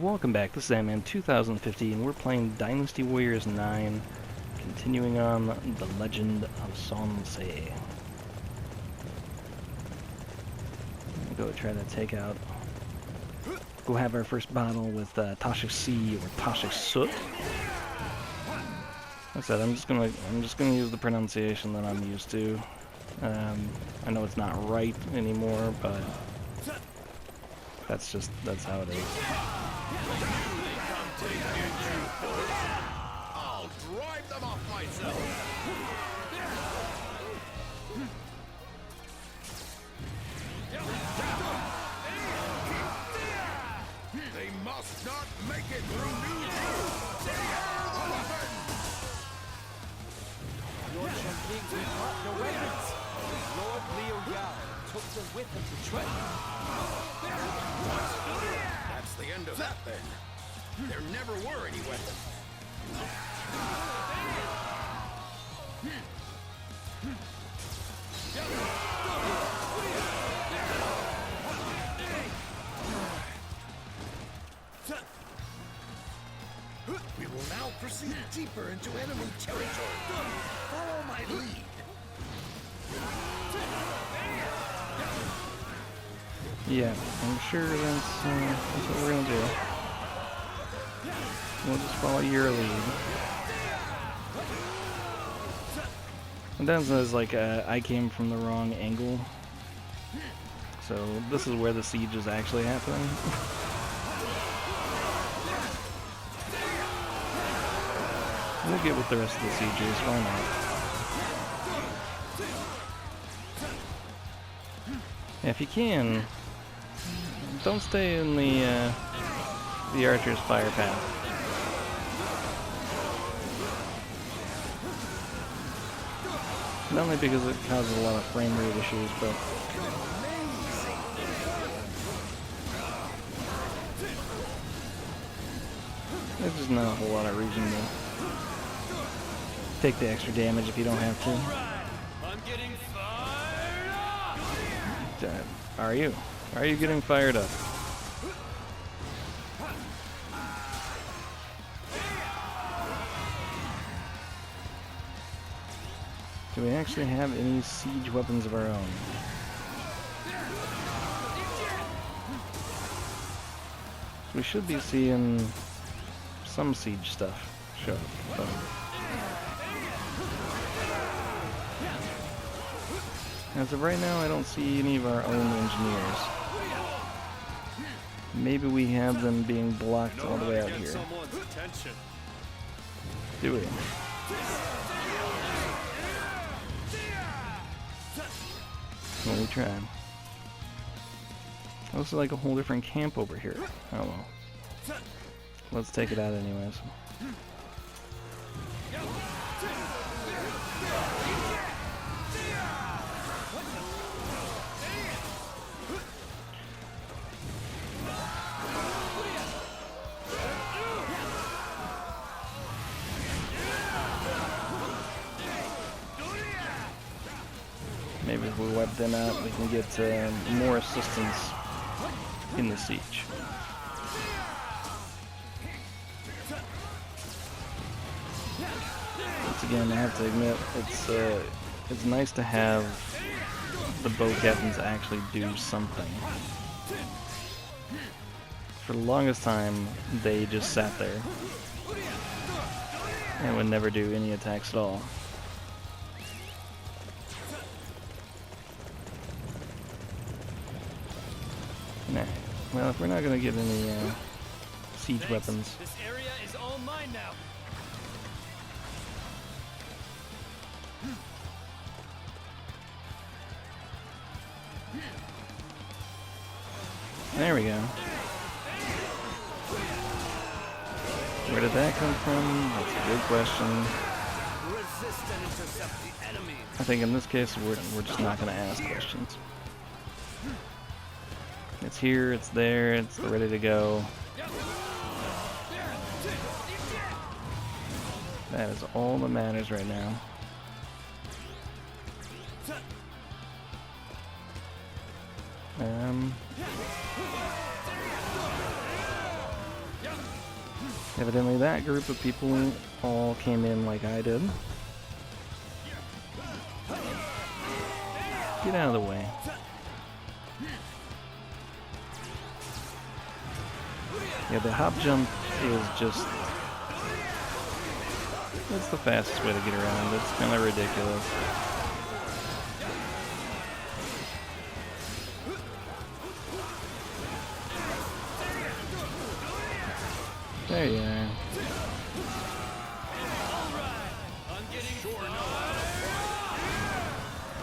Welcome back, this is Antman2050, and we're playing Dynasty Warriors 9, continuing on the Legend of Sonsei. Go try to take out... Go have our first battle with Tasha C or Tasha Soot. Like I said, I'm just gonna use the pronunciation that I'm used to. I know it's not right anymore, but that's how it is. I'll drive them off myself. They must not make it through New Your champions will not your weapons. Lord Liu Yao took them with him to trade. That's the end of that then. There never were any weapons. We will now proceed deeper into enemy territory. Follow my lead. Yeah, I'm sure that's what we're gonna do. We'll just follow your lead. Sometimes it's like I came from the wrong angle. So this is where the siege is actually happening. We'll get with the rest of the siegers, why not? Yeah, if you can, don't stay in the archer's fire path. Not only because it causes a lot of frame rate issues, but there's just not a whole lot of reason to take the extra damage if you don't have to. I'm getting fired up. Are you? Are you getting fired up? Do we actually have any siege weapons of our own? We should be seeing some siege stuff show up, but as of right now, I don't see any of our own engineers. Maybe we have them being blocked all the way out here. Do we? Well, we tried. Looks like a whole different camp over here. Oh well. Let's take it out anyways. Maybe if we wipe them out, we can get more assistance in the siege. Once again, I have to admit, it's nice to have the boat captains actually do something. For the longest time, they just sat there and would never do any attacks at all. Nah. Well, if we're not gonna get any siege weapons, This area is all mine now. there we go. Where did that come from? That's a good question. Resist and intercept the enemy. I think in this case, we're just not gonna ask questions. It's here, it's there, it's ready to go. That is all that matters right now. Evidently that group of people all came in like I did. Get out of the way. Yeah, the hop jump is just... That's the fastest way to get around. It's kind of ridiculous. There you are.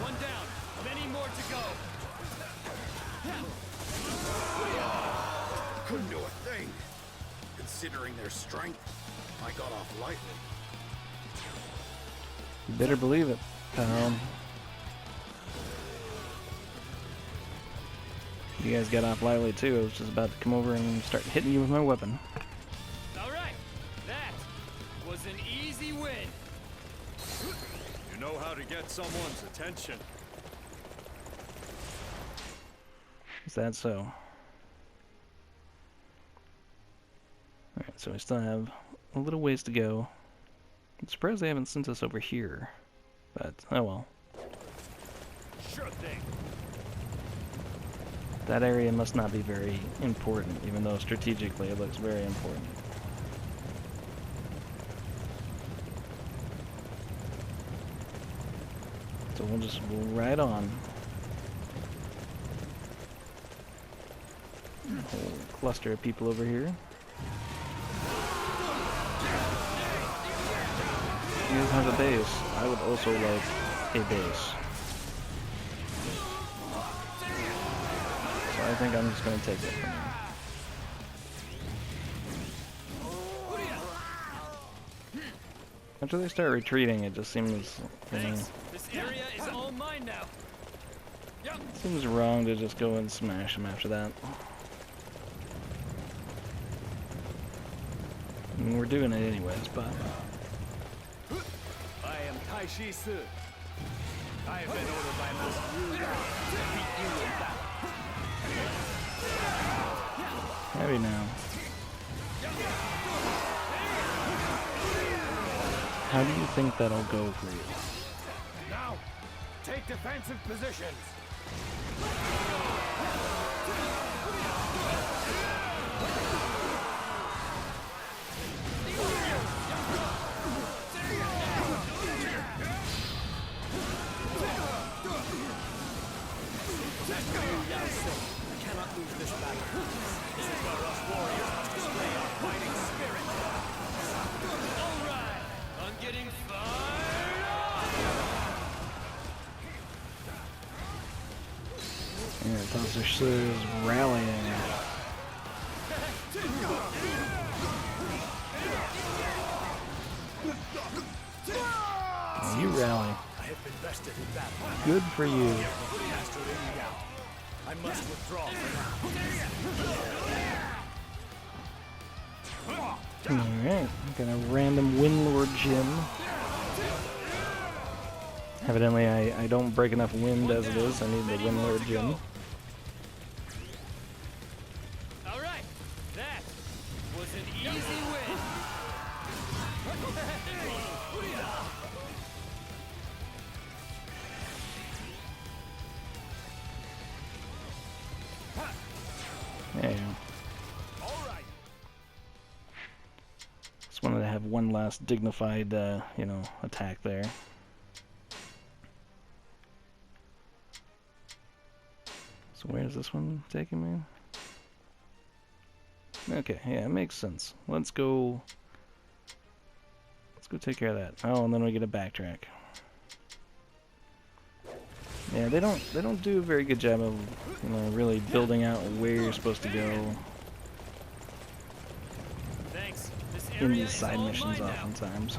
One down. Many more to go. Couldn't do a thing. Considering their strength, I got off lightly. You better believe it, pal. You guys got off lightly too. I was just about to come over and start hitting you with my weapon. Alright, that was an easy win. You know how to get someone's attention. Is that so? Alright, so we still have a little ways to go. I'm surprised they haven't sent us over here. But, oh well. Sure thing. That area must not be very important, even though strategically it looks very important. So we'll just go right on. A whole cluster of people over here. You guys have a base. I would also like a base. So I think I'm just going to take it from you. After they start retreating, it just seems, you know, This area is all mine now. Yep. seems wrong to just go and smash them after that. I mean, we're doing it anyways, but... I am Tai Shi Si. I have been ordered by Master Liu Yao to beat you in battle. Maybe now. How do you think that'll go for you? Now, take defensive positions. I cannot lose this battle. This is where us warriors must display our fighting spirit. All right, I'm getting fired up. Yeah, Dr. Su is rallying. You rally. I have been bested in battle. Good for you. Master Liu Yao. I must withdraw for now. Alright, got a random Windlord gem. Evidently I don't break enough wind as it is. I need the Windlord gem. Alright, that was an easy win. There you go. Just wanted to have one last dignified, you know, attack there. So where's this one taking me? Okay, yeah, it makes sense. Let's go take care of that. Oh, and then we get a backtrack. Yeah, they don't do a very good job of, you know, really building out where you're supposed to go Thanks. This in area these is side all missions mine now. oftentimes.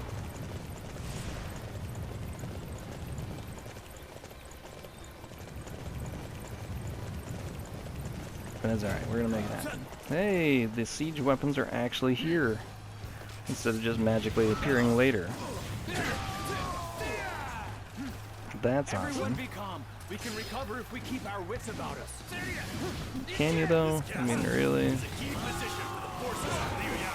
But that's alright, we're gonna make it happen. Hey, the siege weapons are actually here, instead of just magically appearing later. That's Everyone awesome. be calm. We can recover if we keep our wits about us. Can you though? I mean, really? Key position for the forces of Liu Yao.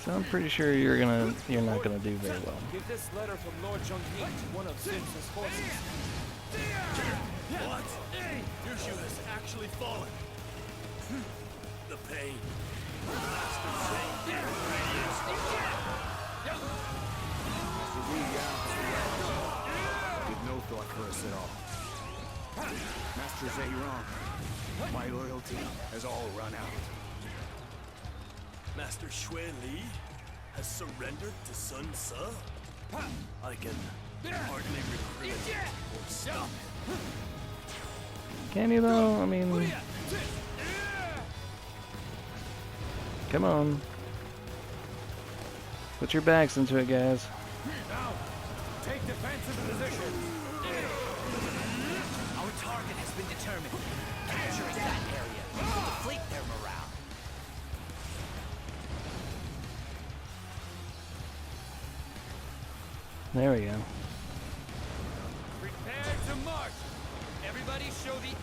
So I'm pretty sure you're not gonna do very well. Give this letter from Lord Jung-Hee to one of Sin's forces. What? Yushu has actually fallen. The pain. Master Zhang radiates the With no thought for us at all. Master Zhang, my loyalty has all run out. Master Xue Li has surrendered to Sun Ce? I can hardly recruit or stop him. Can you though? I mean, come on. Put your backs into it, guys. Now, take defensive position. Our target has been determined. Capturing that area will deflate their morale. There we go. Prepare to march. Everybody show the...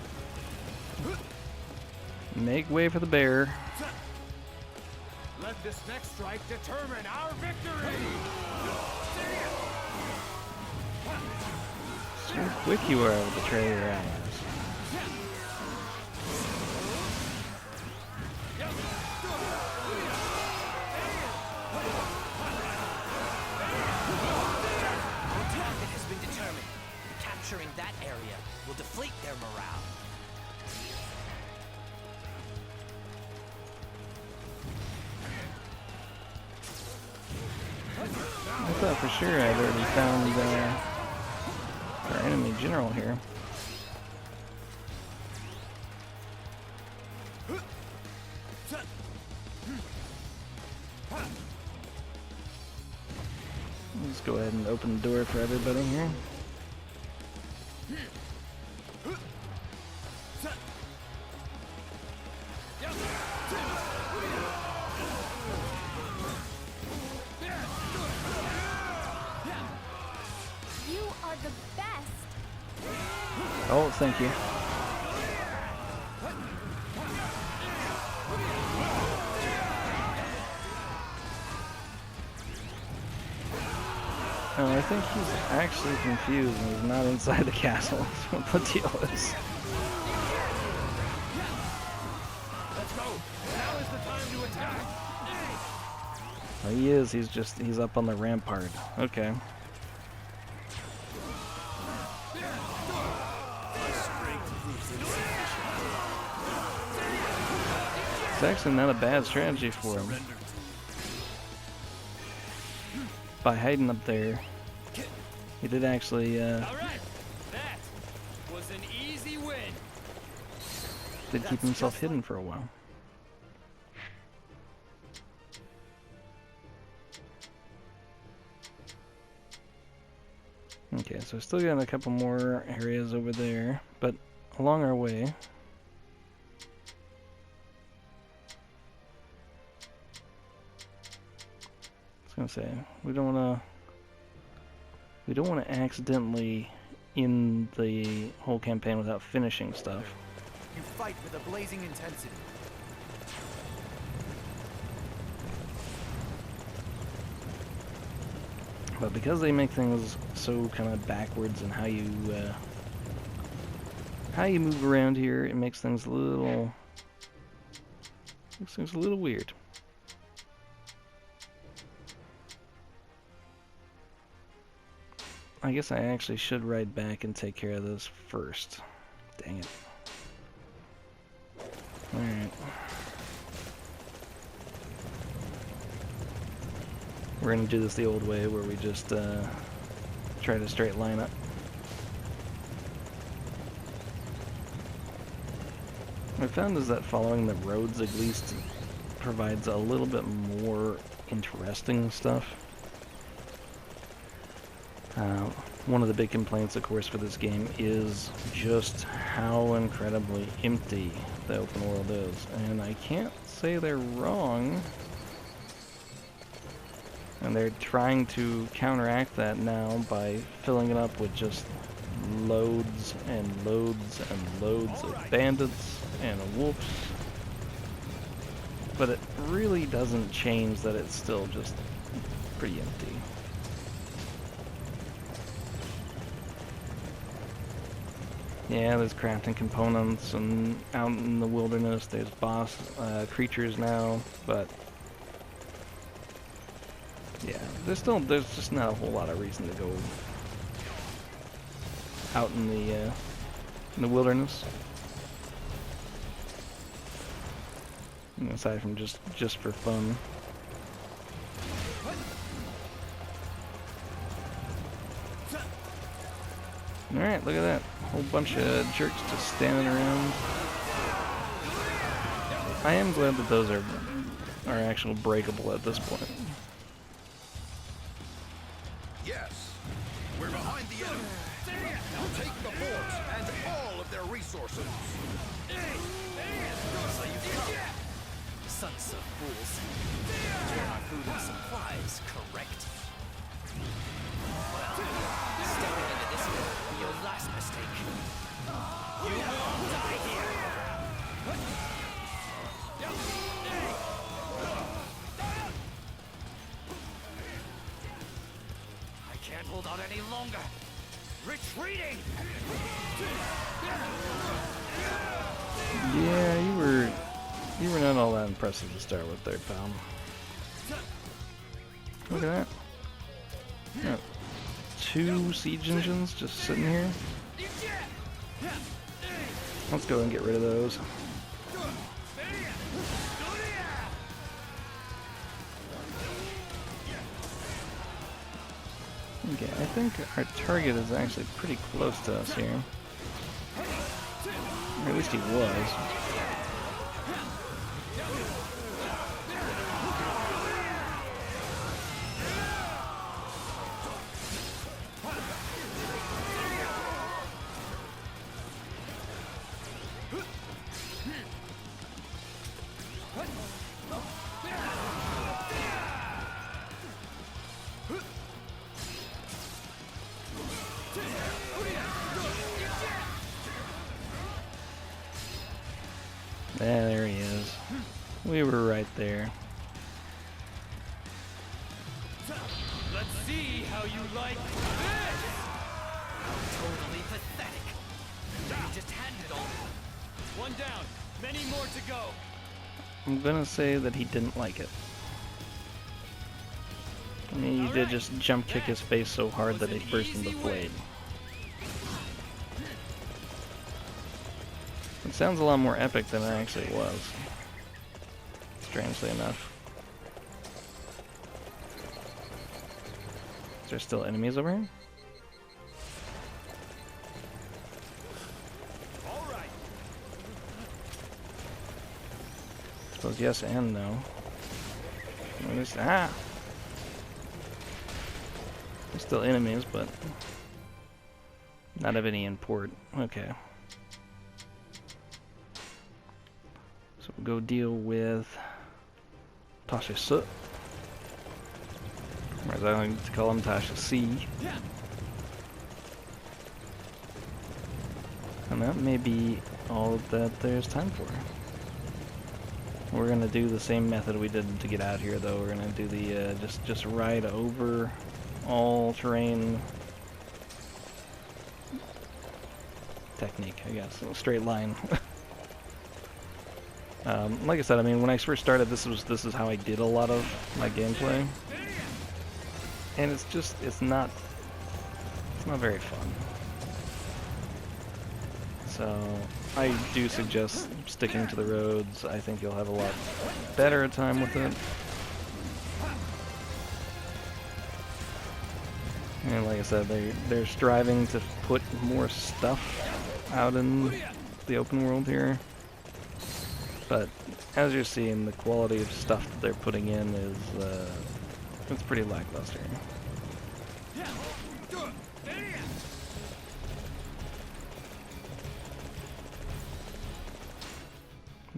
Make way for the bear. Let this next strike determine our victory! See how quick you are to betray your allies. Our target has been determined. Capturing that area will deflate their morale. I thought for sure I'd already found our enemy general here. Let's go ahead and open the door for everybody here. You are the best. Oh, thank you. Oh, I think he's actually confused and he's not inside the castle. That's what the deal is. Let's go! Now is the time to attack! Oh, he is. He's up on the rampart. Okay. It's actually not a bad strategy for him. By hiding up there, he did actually All right, that was an easy win. did keep himself hidden for a while. Okay, so still got a couple more areas over there, but along our way, I was gonna say we don't want to accidentally end the whole campaign without finishing stuff. You fight with a blazing intensity. But because they make things so kind of backwards in how you move around here, it makes things a little weird. I guess I actually should ride back and take care of this first. Dang it. Alright. We're gonna do this the old way where we just try to straight line up. What I found is that following the roads at least provides a little bit more interesting stuff. One of the big complaints, of course, for this game is just how incredibly empty the open world is. And I can't say they're wrong. And they're trying to counteract that now by filling it up with just loads and loads and loads of bandits and wolves. but it really doesn't change that it's still just pretty empty. Yeah, there's crafting components, and out in the wilderness there's boss creatures now, but yeah, there's just not a whole lot of reason to go out in the wilderness. Aside from just for fun. Alright, look at that. Whole bunch of jerks just standing around. I am glad that those are actual breakable at this point. Yes, we're behind the enemy. Now take the fort and all of their resources. So you come. Sons of fools. Share our food and supplies, correct? Well, stepping into this will be your last mistake. You will die here. I can't hold out any longer. Retreating! Yeah, you were not all that impressive to start with there, pal. Look at that. Yeah. 2 siege engines just sitting here. Let's go and get rid of those. Okay, I think our target is actually pretty close to us here. Or at least he was. Yeah, there he is. We were right there. Let's see how you like this! Totally pathetic. You just handed all. One down, many more to go. I'm gonna say that he didn't like it. I mean, he did just jump kick his face so hard that he burst into flame. It sounds a lot more epic than it actually was. Strangely enough. Is there still enemies over here? All right. Suppose yes and no. There's still enemies, but not of any import. Okay. So we'll go deal with Tasha Soot. Or as I like to call him, Tasha C. And that may be all that there's time for. We're gonna do the same method we did to get out here, though. We're gonna do the just ride over all terrain technique, I guess. A straight line. Like I said, I mean, when I first started, this is how I did a lot of my gameplay, and it's not very fun. So I do suggest sticking to the roads. I think you'll have a lot better time with it. And like I said, they're striving to put more stuff out in the open world here. But as you're seeing, the quality of stuff that they're putting in is it's pretty lackluster.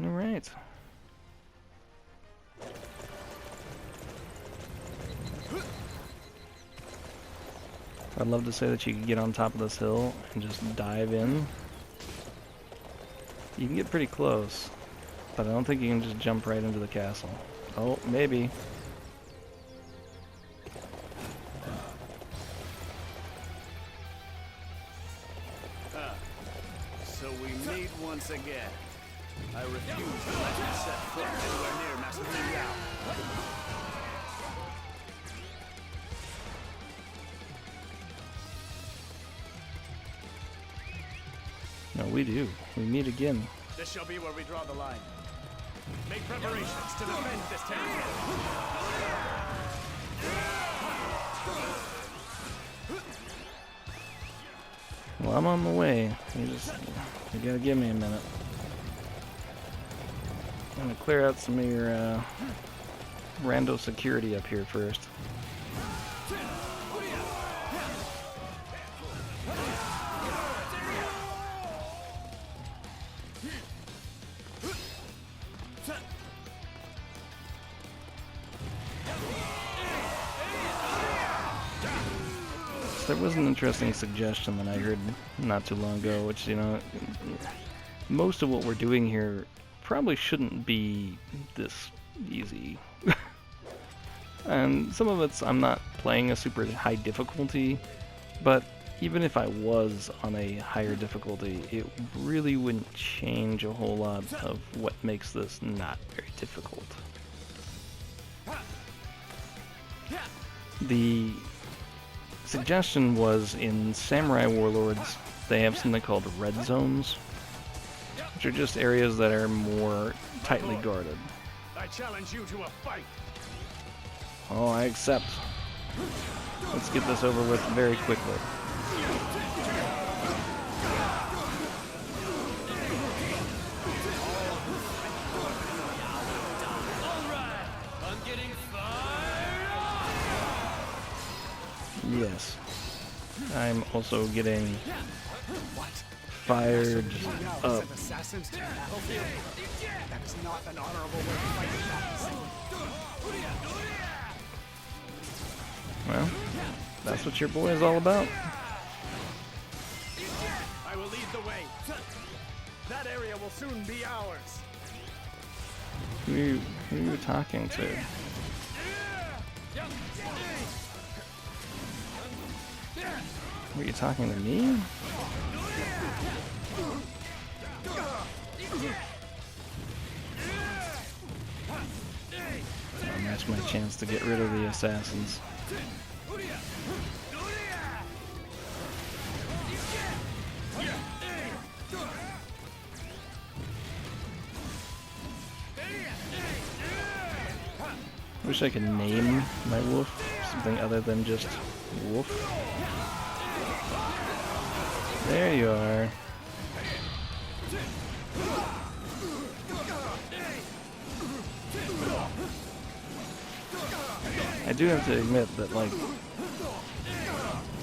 All right. I'd love to say that you could get on top of this hill and just dive in. You can get pretty close. But I don't think you can just jump right into the castle. Oh, maybe. So we meet once again. I refuse to let you set foot anywhere near Master Liao. No, we do. We meet again. This shall be where we draw the line. Make preparations to defend this territory. Well, I'm on the way. You gotta give me a minute. I'm gonna clear out some of your rando security up here first. There was an interesting suggestion that I heard not too long ago, which, you know, most of what we're doing here probably shouldn't be this easy. And some of it's I'm not playing a super high difficulty, but even if I was on a higher difficulty, it really wouldn't change a whole lot of what makes this not very difficult. The suggestion was in Samurai Warlords, they have something called red zones, which are just areas that are more tightly guarded. I challenge you to a fight. Oh, I accept. Let's get this over with very quickly. Yes. I'm also getting fired up. Assassins to the battlefield? That is not an honorable way to fight battles. Well, that's what your boy is all about. I will lead the way. That area will soon be ours. Who are you talking to? Were you talking to me? That's my chance to get rid of the assassins. Wish I could name my wolf something other than just wolf. There you are. I do have to admit that, like,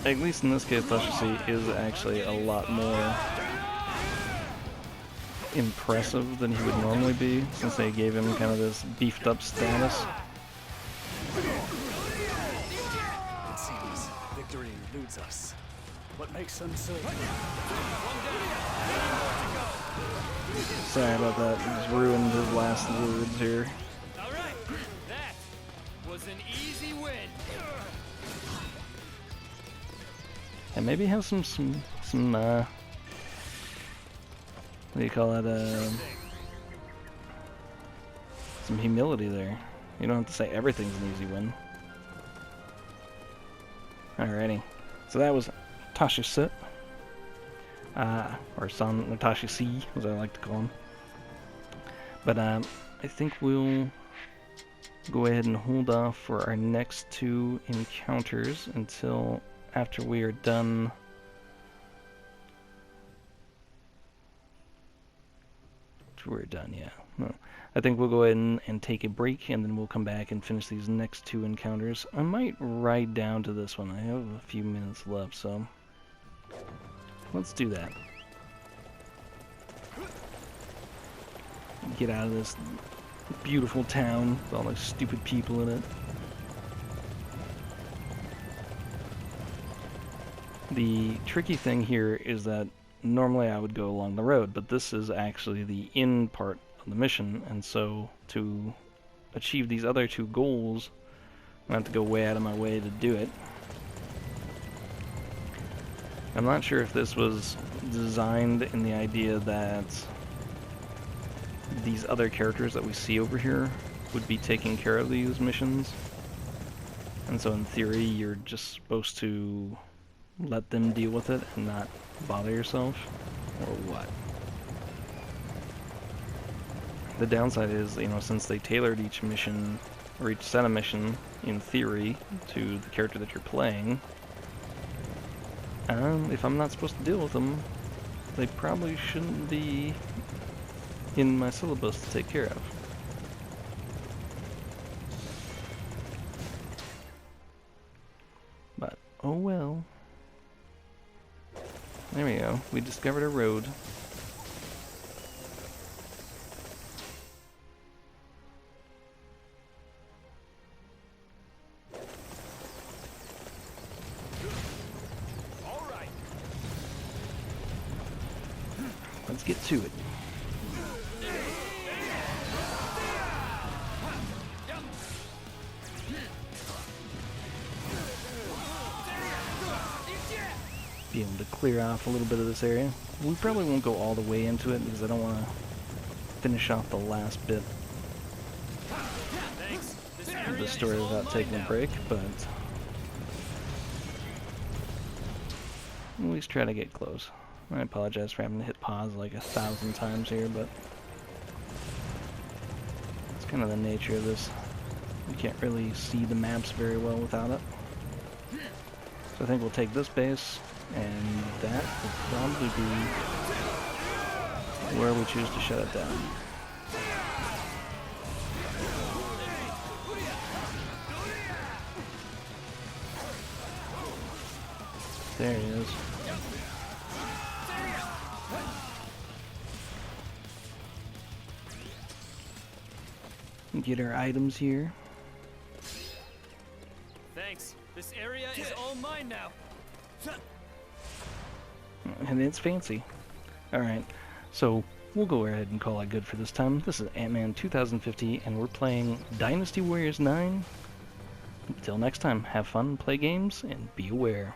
at least in this case, Dynasty is actually a lot more impressive than he would normally be, since they gave him kind of this beefed up status. It seems victory eludes us. What makes them so? Sorry about that, I just ruined his last words here. All right, that was an easy win. And maybe have some what do you call it, some humility there. You don't have to say everything's an easy win. Alrighty, so that was Tashi-sit, or Son Tashi-si, as I like to call him. But I think we'll go ahead and hold off for our next two encounters until after we are done. We're done, yeah. No. I think we'll go ahead and take a break, and then we'll come back and finish these next two encounters. I might ride down to this one. I have a few minutes left, so let's do that. Get out of this beautiful town with all those stupid people in it. The tricky thing here is that normally I would go along the road, but this is actually the in part of the mission, and so to achieve these other two goals, I have to go way out of my way to do it. I'm not sure if this was designed in the idea that these other characters that we see over here would be taking care of these missions. And so in theory, you're just supposed to let them deal with it and not bother yourself, or what? The downside is, you know, since they tailored each mission, or each set of mission, in theory, to the character that you're playing, if I'm not supposed to deal with them, they probably shouldn't be in my syllabus to take care of. But, oh well. There we go. We discovered a road. All right. Let's get to it. Be able to clear off a little bit of this area. We probably won't go all the way into it because I don't want to finish off the last bit Thanks. This of area the story is all without mine taking a now. break, but at least try to get close. I apologize for having to hit pause like 1,000 times here, but it's kind of the nature of this. You can't really see the maps very well without it. So I think we'll take this base, and that will probably be where we choose to shut it down. There he is. Get our items here. Thanks. This area is all mine now. And it's fancy. Alright, so we'll go ahead and call it good for this time. This is Antman2050, and we're playing Dynasty Warriors 9. Until next time, have fun, play games, and be aware.